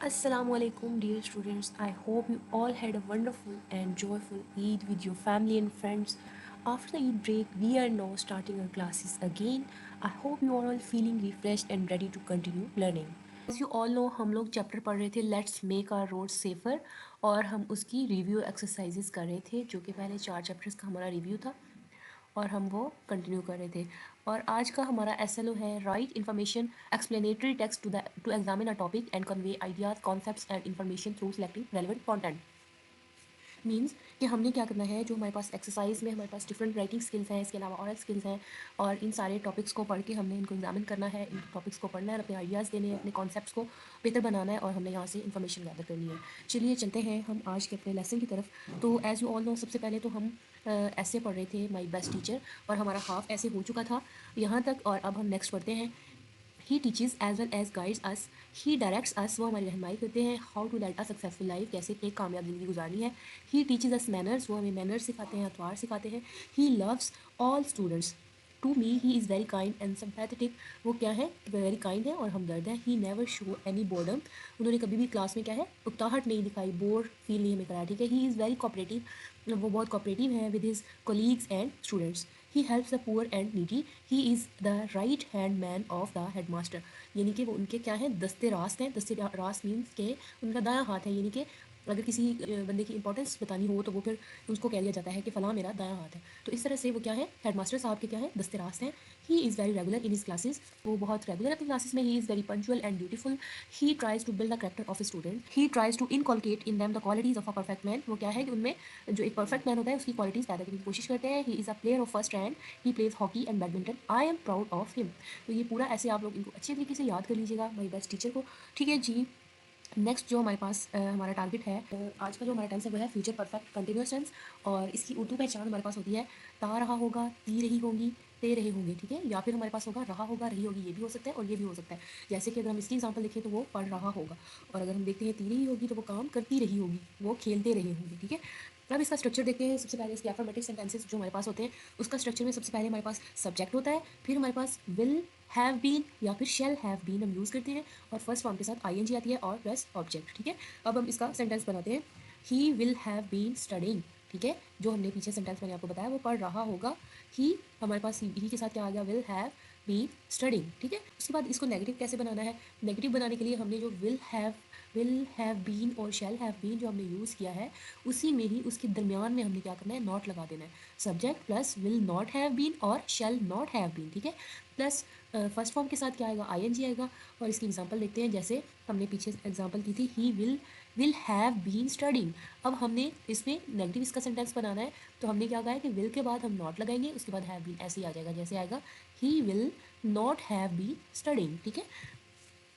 Assalamualaikum, dear students. I hope you all had a wonderful and joyful Eid with your family and friends. After the Eid break, we are now starting our classes again. I hope you are all feeling refreshed and ready to continue learning. As you all know, हम लोग chapter पढ़ रहे थे let's make our road safer और हम उसकी review exercises कर रहे थे जो कि पहले 4 चैप्टर्स का हमारा रिव्यू था और हम वो कंटिन्यू कर रहे थे। और आज का हमारा एसएलओ है right information explanatory text to examine a topic and convey ideas concepts and information through selecting relevant content. Means कि हमने क्या करना है, जो हमारे पास एक्सरसाइज में हमारे पास डिफरेंट राइटिंग स्किल्स हैं, इसके अलावा ऑरल स्किल्स हैं, और इन सारे टॉपिक्स को पढ़ के हमने इनको एग्जामिन करना है, इन टॉपिक्स को पढ़ना है, अपने आइडियाज़ देने हैं, अपने कॉन्सेप्ट्स को बेहतर बनाना है और हमने यहाँ से इन्फॉर्मेशन गैदर करनी है। चलिए चलते हैं हम आज के अपने लेसन की तरफ। तो एज़ यू ऑल नो, सबसे पहले तो हम ऐसे पढ़ रहे थे माई बेस्ट टीचर और हमारा हाफ ऐसे हो चुका था यहाँ तक, और अब हम नेक्स्ट पढ़ते हैं he teaches as well as guides us, he directs us, वो हमारी रहनुमाई करते हैं, how to lead a successful life, कैसे एक कामयाब ज़िंदगी गुजारनी है। ही टीचेज अस मैनर्स, वो हमें मैनर्स सिखाते हैं, अतवार सिखाते हैं। He loves all students, to me he is very kind and sympathetic, वो क्या है, वेरी काइंड है और हमदर्द है। He never show any boredom, उन्होंने कभी भी क्लास में क्या है, उकताहट नहीं दिखाई, बोर फील नहीं हमें कराया। ठीक है, ही इज़ वेरी कोऑपरेटिव, वो बहुत कोऑपरेटिव है with his colleagues and students. He helps the poor and needy, he is the right hand man of the head master, यानी कि वो उनके क्या हैं, दस्ते रास्त हैं। दस्ते रास्त मीन्स के उनका दायां हाथ है, यानी कि अगर किसी बंदे की इंपॉर्टेंस बतानी हो तो वो फिर उसको कह दिया जाता है कि फ़लाँ मेरा दायां हाथ है। तो इस तरह से वो क्या है, हेड मास्टर साहब के क्या है, दस्ते रास्त हैं। He is very regular in his classes, वो बहुत रेगुलर अपनी क्लासेस में। He is very punctual and beautiful, he tries to build the character of a student, he tries to inculcate in them the qualities of a perfect man, वो क्या है कि उनमें जो एक परफेक्ट मैन होता है उसकी क्वालिटीज़ पैदा करने की कोशिश करते हैं। He is a player of first rank, he plays hockey and badminton, I am proud of him. तो ये पूरा ऐसे आप लोग इनको अच्छे तरीके से याद कर लीजिएगा, माई बेस्ट टीचर को। ठीक है जी। नेक्स्ट जो हमारे पास हमारा टारगेट है, आज का जो हमारा टेंस है वो है फ्यूचर परफेक्ट कंटिन्यूस टेंस, और इसकी उर्दू पहचान हमारे पास होती है ता रहा होगा, ती रही होंगी, ते रहे होंगे। ठीक है, या फिर हमारे पास होगा रहा होगा, रही होगी, ये भी हो सकता है और ये भी हो सकता है। जैसे कि अगर हम इसकी एग्जांपल देखें तो वो पढ़ रहा होगा, और अगर हम देखते हैं ती रही होगी तो वो काम करती रही होगी, वो खेलते रहे होंगे। ठीक है, अब इसका स्ट्रक्चर देखते हैं। सबसे पहले इसके एफर्मेटिव सेंटेंसेस जो हमारे पास होते हैं, उसका स्ट्रक्चर में सबसे पहले हमारे पास सब्जेक्ट होता है, फिर हमारे पास विल हैव बीन या फिर शेल हैव बीन हम यूज़ करते हैं, और फर्स्ट फॉर्म के साथ आईएनजी आती है और प्लस ऑब्जेक्ट। ठीक है, अब हम इसका सेंटेंस बनाते हैं। He will have been studying, ठीक है, जो हमने पीछे सेंटेंस मैंने आपको बताया वो पढ़ रहा होगा। ही हमारे पास ही के साथ क्या आ गया, विल हैव बीन स्टडिंग। ठीक है, उसके बाद इसको नेगेटिव कैसे बनाना है, नेगेटिव बनाने के लिए हमने जो विल हैव बीन और शैल हैव बीन जो हमने यूज़ किया है, उसी में ही उसके दरमियान में हमने क्या करना है, नॉट लगा देना है। Subject plus will not have been और शैल नॉट हैव बीन। ठीक है, प्लस फर्स्ट फॉर्म के साथ क्या आएगा, आईएनजी आएगा। और इसकी एग्जांपल देखते हैं, जैसे हमने पीछे एग्जांपल की थी, he will have been studying. अब हमने इसमें नेगेटिव इसका सेंटेंस बनाना है, तो हमने क्या कहा है कि विल के बाद हम नॉट लगाएंगे, उसके बाद हैव बीन ऐसे ही आ जाएगा, जैसे आएगा he will not have been studying. ठीक है,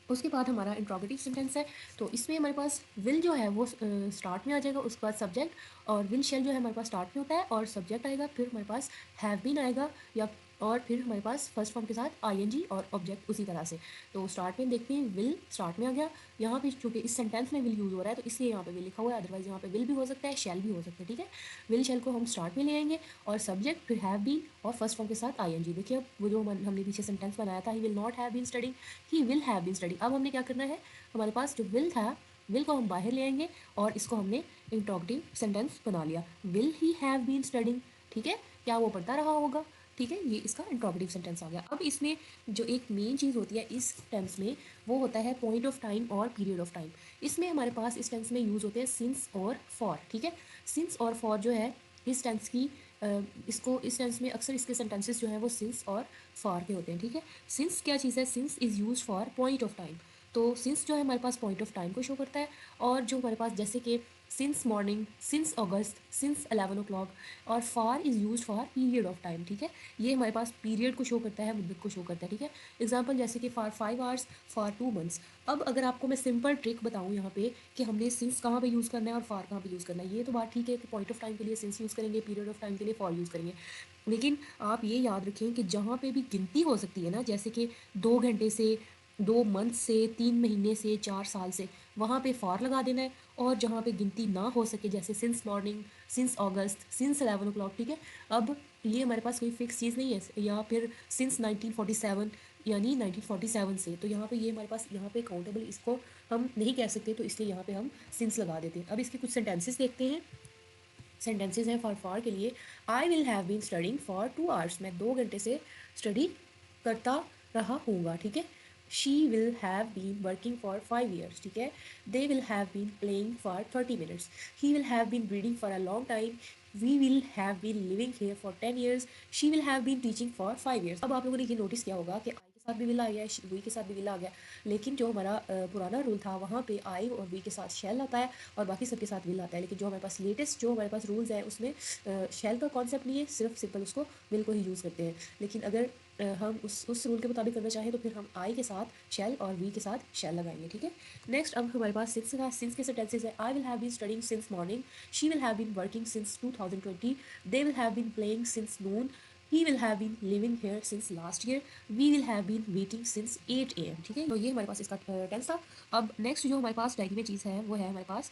उसके बाद हमारा इंट्रोगेटिव सेंटेंस है, तो इसमें हमारे पास विल जो है वो स्टार्ट में आ जाएगा, उसके बाद सब्जेक्ट, और विल शेल जो है हमारे पास स्टार्ट में होता है और सब्जेक्ट आएगा, फिर हमारे पास हैव बीन आएगा, या और फिर हमारे पास फर्स्ट फॉर्म के साथ आईएनजी और ऑब्जेक्ट उसी तरह से। तो स्टार्ट में देखते हैं, विल स्टार्ट में आ गया, यहाँ पे चूँकि इस सेंटेंस में विल यूज़ हो रहा है तो इसलिए यहाँ पे विल लिखा हुआ है, अदरवाइज यहाँ पे विल भी हो सकता है, शेल भी हो सकता है। ठीक है, विल शेल को हम स्टार्ट में ले आएंगे, और सब्जेक्ट फिर हैव बीन और फर्स्ट फॉर्म के साथ आईएनजी। देखिए अब वो जो हमने पीछे सेंटेंस बनाया था, he will not have been studying, he will have been studying. अब हमने क्या करना है, हमारे पास जो विल था, विल को हम बाहर ले आएंगे और इसको हमने इंट्रोगेटिव सेंटेंस बना लिया, will he have been studying. ठीक है, क्या वो पढ़ता रहा होगा। ठीक है, ये इसका इंट्रोगेटिव सेंटेंस आ गया। अब इसमें जो एक मेन चीज़ होती है इस टेंस में, वो होता है पॉइंट ऑफ टाइम और पीरियड ऑफ टाइम। इसमें हमारे पास इस टेंस में यूज़ होते हैं सिंस और फॉर। ठीक है, सिंस और फॉर जो है इस टेंस की इसको इस टेंस में अक्सर इसके सेंटेंसेस जो हैं वो सिंस और फॉर के होते हैं। ठीक है, सिंस क्या चीज़ है, since is use for point of time, तो सिंस जो है हमारे पास पॉइंट ऑफ टाइम को शो करता है। और जो हमारे पास जैसे कि सिंस मॉर्निंग, सिंस अगस्त, सिंस 11 o'clock, और फार is use for period of time. ठीक है, ये हमारे पास पीरियड को शो करता है, मुद्दत को शो करता है। ठीक है, एग्जाम्पल जैसे कि फॉर 5 hours, फॉर 2 months। अब अगर आपको मैं सिंपल ट्रिक बताऊँ यहाँ पे कि हमने सिंस कहाँ पे यूज़ करना है और फार कहाँ पे यूज़ करना है, ये तो बात ठीक है कि पॉइंट ऑफ टाइम के लिए सिंस यूज़ करेंगे, पीरियड ऑफ टाइम के लिए फॉर यूज़ करेंगे, लेकिन आप ये याद रखें कि जहाँ पे भी गिनती हो सकती है ना, जैसे कि 2 घंटे से, 2 month से, 3 महीने से, 4 साल से, वहाँ पे फॉर लगा देना है। और जहाँ पे गिनती ना हो सके, जैसे सिंस मॉर्निंग, सिंस अगस्त, सिंस 11 o'clock। ठीक है, अब ये हमारे पास कोई फिक्स चीज़ नहीं है, या फिर सिंस 1947 यानी 1947 से, तो यहाँ पे ये हमारे पास यहाँ पे काउंटेबल इसको हम नहीं कह सकते, तो इसलिए यहाँ पे हम सिंस लगा देते हैं। अब इसके कुछ सेंटेंसेस देखते हैं। सेंटेंसेस हैं फॉर के लिए, I will have been studying for 2 hours, मैं 2 घंटे से स्टडी करता रहा हूँगा, ठीक है। She will have been working for 5 years, ठीक है। They will have been playing for 30 minutes, he will have been reading for a long time, we will have been living here for 10 years, she will have been teaching for 5 years। अब आप लोगों ने ये notice किया होगा कि आई के साथ भी विल आ गया, वी के साथ भी विल आ गया, लेकिन जो हमारा पुराना रूल था वहाँ पे आई और वी के साथ शैल आता है और बाकी सबके साथ विल आता है। लेकिन जो हमारे पास लेटेस्ट जो हमारे पास रूल्स हैं उसमें शैल का कॉन्सेप्ट नहीं है, सिर्फ सिंपल उसको विल को ही यूज़ करते हैं। लेकिन अगर हम उस रूल के मुताबिक करना चाहें तो फिर हम आई के साथ शैल और वी के साथ शैल लगाएंगे, ठीक है। नेक्स्ट अब हमारे पास सिंस के सेंटेंसेस है। I will have been studying since morning, she will have been working since 2020, they will have been playing since noon, he will have been living here since last year, we will have been waiting since 8 AM, ठीक है। तो ये हमारे पास इसका tense था। अब next जो हमारे पास डायरी में चीज़ है वो है हमारे पास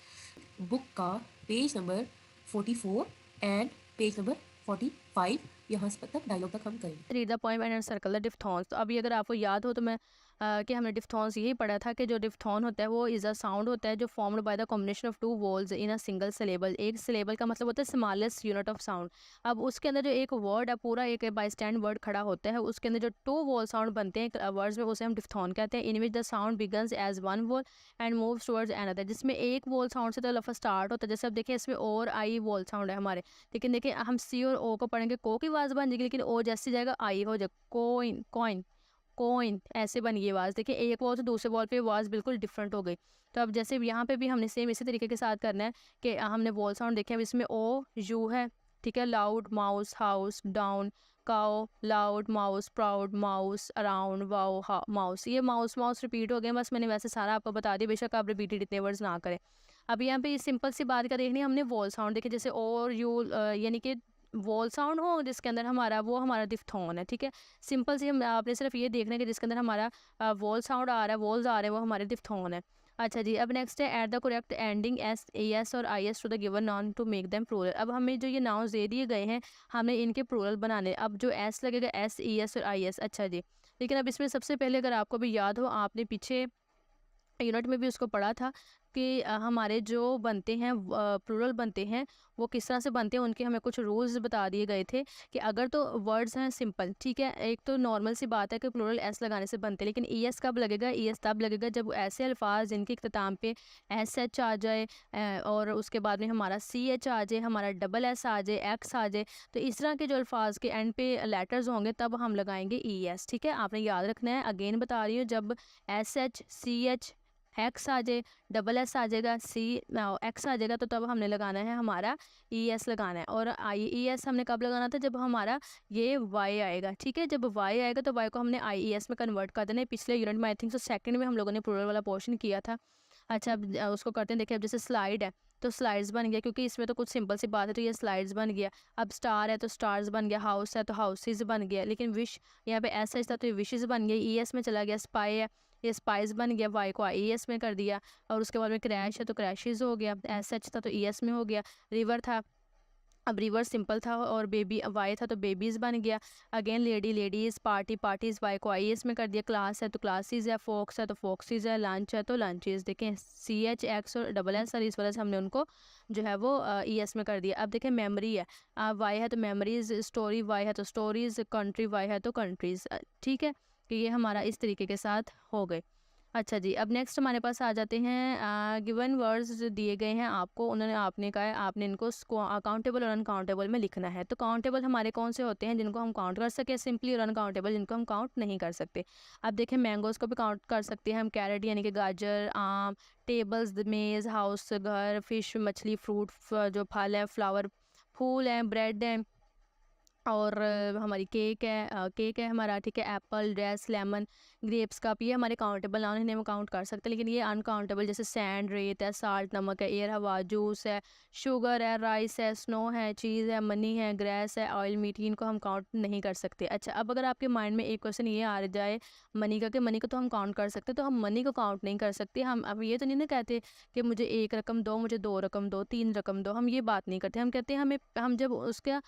बुक का page number 44 and page number 45, यहाँ से तक डायलॉग तक हम करेंगे। Read the point and circle the diphthongs. तो अभी अगर आपको याद हो तो मैं कि हमने डिफ्थॉन्स यही पढ़ा था कि जो डिफ्थॉन होता है वो इज़ अ साउंड होता है जो formed by the combination of two vowels in a single syllable. एक सिलेबल का मतलब होता है स्मॉलेस्ट यूनिट ऑफ साउंड। अब उसके अंदर जो एक वर्ड है पूरा एक बाई स्टैंड वर्ड खड़ा होता है, उसके अंदर जो टू वोल साउंड बनते हैं वर्ड्स में उसे हम डिफ्थॉन कहते हैं। In which the sound begins as one vowel and moves towards another, जिसमें एक वोल साउंड से तो लफ्ज़ स्टार्ट होता है। जैसे अब देखिए इसमें और आई वोल साउंड है हमारे, लेकिन देखिए हम सी और ओ को पढ़ेंगे, को की आवाज़ बन जाएगी, लेकिन ओ जैसी जाएगा आई हो जाए, कोइन कॉइन कोइन ऐसे बन गई आवाज़। देखिए एक वॉल से दूसरे वॉल पे आवाज़ बिल्कुल डिफरेंट हो गई। तो अब जैसे यहाँ पे भी हमने सेम इसी तरीके के साथ करना है कि हमने वॉल साउंड देखे, अब इसमें ओ यू है, ठीक है। Loud mouse house down cow loud mouse proud mouse around wow mouse, ये माउस माउस रिपीट हो गए। बस मैंने वैसे सारा आपको बता दिया, बेशक आप रिपीटेड इतने वर्ड्स ना करें। अब यहाँ पे सिंपल सी बात का देखनी है हमने वॉल साउंड देखे, जैसे ओ और यू यानी कि वॉल साउंड हो जिसके अंदर हमारा वो हमारा डिफ्थॉन है, ठीक है। सिंपल सी हम आपने सिर्फ ये देखना है कि जिसके अंदर हमारा वॉल साउंड आ रहा है, वॉल्स आ रहे हैं, वो हमारे डिफ्थॉन है। अच्छा जी, अब नेक्स्ट है add the correct ending S A S और I S to the given noun to make them plural. अब हमें जो ये नाउन्स दे दिए गए हैं हमें इनके प्लूरल बनाने। अब जो एस लगेगा एस ई एस और आई एस, अच्छा जी। लेकिन अब इसमें सबसे पहले अगर आपको भी याद हो, आपने पीछे यूनिट में भी उसको पढ़ा था कि हमारे जो बनते हैं प्लूरल बनते हैं वो किस तरह से बनते हैं, उनके हमें कुछ रूल्स बता दिए गए थे कि अगर तो वर्ड्स हैं सिंपल, ठीक है, एक तो नॉर्मल सी बात है कि प्लूरल एस लगाने से बनते हैं, लेकिन ई एस कब लगेगा, ई एस तब लगेगा जब ऐसे अल्फाज जिनके इख्तिताम पे एस एच आ जाए और उसके बाद में हमारा सी एच आ जाए, हमारा डबल एस आ जाए, एक्स आ जाए। तो इस तरह के जो अल्फाज के एंड पे लेटर्स होंगे तब हम लगाएंगे ई एस, ठीक है। आपने याद रखना है, अगेन बता रही हूँ, जब S H C H X आ जाए, डबल एस आ जाएगा, सी एक्स आ जाएगा, तो तब हमने लगाना है हमारा ई एस लगाना है। और आई ई एस हमने कब लगाना था, जब हमारा ये वाई आएगा, ठीक है। जब वाई आएगा तो वाई को हमने आई ई एस में कन्वर्ट कर देना है। पिछले यूनिट में आई थिंक सो सेकंड में हम लोगों ने प्लूरल वाला पोर्शन किया था। अच्छा अब उसको करते हैं। देखिए अब जैसे स्लाइड है तो स्लाइड्स बन गया, क्योंकि इसमें तो कुछ सिंपल सी बात है, तो ये स्लाइड्स बन गया। अब स्टार है तो स्टार्स बन गया, हाउस है तो हाउसेज बन गया। लेकिन विश यहाँ पे ऐसा था तो ये विशेज बन गया, ई एस में चला गया। स्पाई है, ये स्पाइस बन गया, वाई को आई एस में कर दिया। और उसके बाद में क्रैश है तो क्रैशेज हो गया, एस एच था तो ई एस में हो गया। रिवर था, अब रिवर सिंपल था, और बेबी वाई था तो बेबीज़ बन गया। Again lady ladies, party parties, Y को आई एस में कर दिया। क्लास है तो क्लासेस है, फोक्स है तो फोक्सीज है, लंच है तो लंचेस। देखें सी एच एक्स और डबल एस, और इस वजह से हमने उनको जो है वो ई एस में कर दिया। अब देखें मेमोरी है, वाई है तो मेमोरीज, स्टोरी वाई है तो स्टोरीज़, कंट्री वाई है तो कंट्रीज़, ठीक है। कि ये हमारा इस तरीके के साथ हो गए। अच्छा जी, अब नेक्स्ट हमारे पास आ जाते हैं गिवन वर्ड्स जो दिए गए हैं आपको, उन्होंने आपने कहा है आपने इनको काउंटेबल और अनकाउंटेबल में लिखना है। तो काउंटेबल हमारे कौन से होते हैं जिनको हम काउंट कर सके सिंपली, और अनकाउंटेबल जिनको हम काउंट नहीं कर सकते। अब देखें मैंगोज़ को भी काउंट कर सकते हैं हम, कैरेट यानी कि गाजर, आम, टेबल्स मेज़, हाउस घर, फिश मछली, फ्रूट जो फल है, फ्लावर फूल है, ब्रेड है, और हमारी केक है हमारा, ठीक है। Apple, dress, lemon, grapes, cup, ये हमारे काउंटेबल नाउन इन्हें हम काउंट कर सकते हैं। लेकिन ये अनकाउंटेबल जैसे सैंड, रेत है, साल्ट नमक है, एयर हवा, जूस है, शुगर है, राइस है, स्नो है, चीज़ है, मनी है, ग्रेस है, ऑयल मीट, इनको हम काउंट नहीं कर सकते। अच्छा अब अगर आपके माइंड में एक क्वेश्चन ये आ जाए मनी का, कि मनी को तो हम काउंट कर सकते, तो हम मनी को काउंट नहीं कर सकते। हम अब ये तो नहीं ना कहते कि मुझे एक रकम दो, मुझे दो रकम दो, तीन रकम दो, हम ये बात नहीं करते। हम कहते हैं हमें, हम जब उसका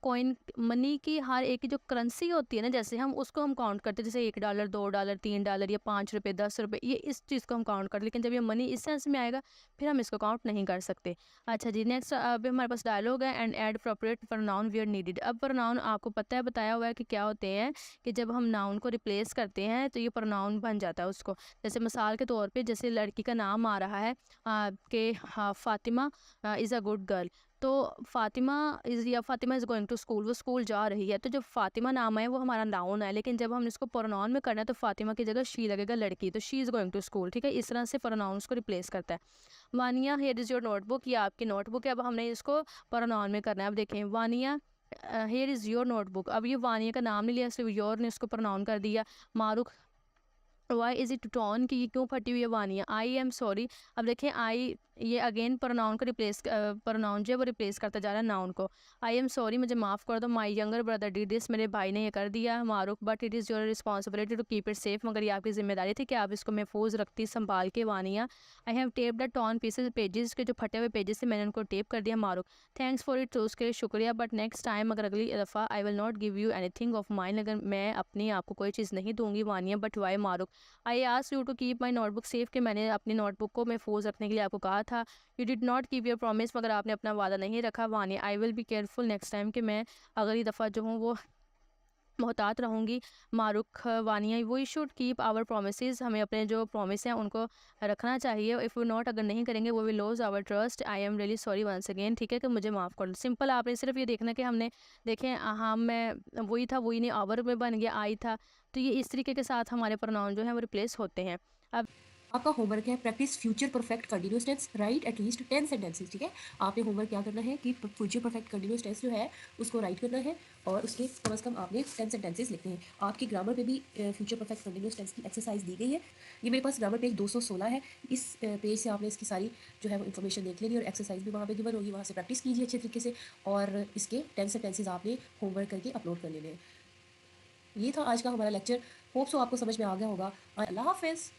कॉइन मनी की हर एक की जो करेंसी होती है ना, जैसे हम उसको हम काउंट करते हैं, जैसे $1, $2, $1, $3 या ₹5, ₹10, ये इस चीज़ को हम काउंट कर, लेकिन जब ये मनी इस सेंस में आएगा फिर हम इसको काउंट नहीं कर सकते। अच्छा जी, नेक्स्ट अभी हमारे पास डायलॉग है, and add appropriate pronoun where needed. अब प्रोनाउन आपको पता है, बताया हुआ है कि क्या होते हैं, कि जब हम नाउन को रिप्लेस करते हैं तो ये प्रोनाउन बन जाता है उसको। जैसे मिसाल के तौर पे, जैसे लड़की का नाम आ रहा है कि हाँ, Fatima is a good girl, तो Fatima Fatima is going to school, वो स्कूल जा रही है। तो जब फातिमा नाम है वो हमारा नाउन है, लेकिन जब हम इसको प्रोनाउन में करना है तो फातिमा की जगह शी लगेगा, लड़की, तो she is going to school. ठीक है, इस तरह से प्रोनाउंस को रिप्लेस करता है। Vaniya, here is your notebook, ये आपकी नोटबुक है। अब हमने इसको प्रोनाउन में करना है। अब देखें, Vaniya here is your notebook. अब ये वानिया का नाम नहीं लिया, सिर्फ योर ने उसको प्रोनाउन कर दिया। Mahrukh, why is it torn, कि ये क्यों फटी हुई है वानिया। आई एम सॉरी, अब देखें आई, ये अगेन प्रोनाउन को रिप्लेस, प्रोनाउन जो है वो रिप्लेस करता जा रहा है नाउन को। आई एम सॉरी, मुझे माफ़ कर दो। My younger brother did this, मेरे भाई ने ये कर दिया। Maroof, but it is your responsibility to keep it safe, मगर ये आपकी जिम्मेदारी थी कि आप इसको महफूज रखती, संभाल के। Wania, I have tape the torn pieces, pages के जो फटे हुए पेजेस थे मैंने उनको टेप कर दिया। मारूफ, थैंक्स फॉर इट, तो उसके लिए शुक्रिया, बट नेक्स्ट टाइम, अगर अगली दफ़ा, I will not give you anything of mine, अगर मैं अपनी आपको कोई चीज़ नहीं दूंगी। Wania, but why. Maroof, I ask you to keep my notebook safe, कि मैंने अपनी नोटबुक को महफूज रखने के लिए आपको कहा था। You did not keep your promise, मगर आपने अपना वादा नहीं रखा। Wania, I will be careful next time, कि मैं अगली दफ़ा जो हूँ वो मोहतात रहूँगी। Mahrukh, Wania, we should keep our promise, हमें अपने जो प्रॉमिस हैं उनको रखना चाहिए। इफ़ वी नॉट, अगर नहीं करेंगे, वो will loss our trust. I am really sorry once again, ठीक है, कि मुझे माफ़ कर लो। सिंपल, आपने सिर्फ ये देखना कि हमने, देखें, हाँ, मैं वही था, वही नहीं, आवर में बन गया आई था। तो ये इस तरीके के साथ हमारे प्रोनाउन जो हैं वो रिप्लेस होते हैं। अब आपका होमवर्क है practice future perfect continuous tense, write at least 10 sentences. ठीक है, आपने होमवर्क क्या करना है कि फ्यूचर परफेक्ट कंटिन्यूस टेंस जो है उसको राइट करना है, और उसके कम से कम आपने 10 सेंटेंसेस लिखने हैं। आपकी ग्रामर पे भी फ्यूचर परफेक्ट कंटिन्यूस टेंस की एक्सरसाइज दी गई है। ये मेरे पास ग्रामर पेज 216 है। इस पेज से आपने इसकी सारी जो है वो इन्फॉर्मेशन देख लेनी, और एक्सरसाइज भी वहाँ पे गिवन होगी, वहाँ से प्रैक्टिस कीजिए अच्छे तरीके से, और इसके 10 सेंटेंसेस आपने होमवर्क करके अपलोड कर लेने हैं। ये था आज का हमारा लेक्चर। होप सो आपको समझ में आ गया होगा। अल्लाह हाफिज़।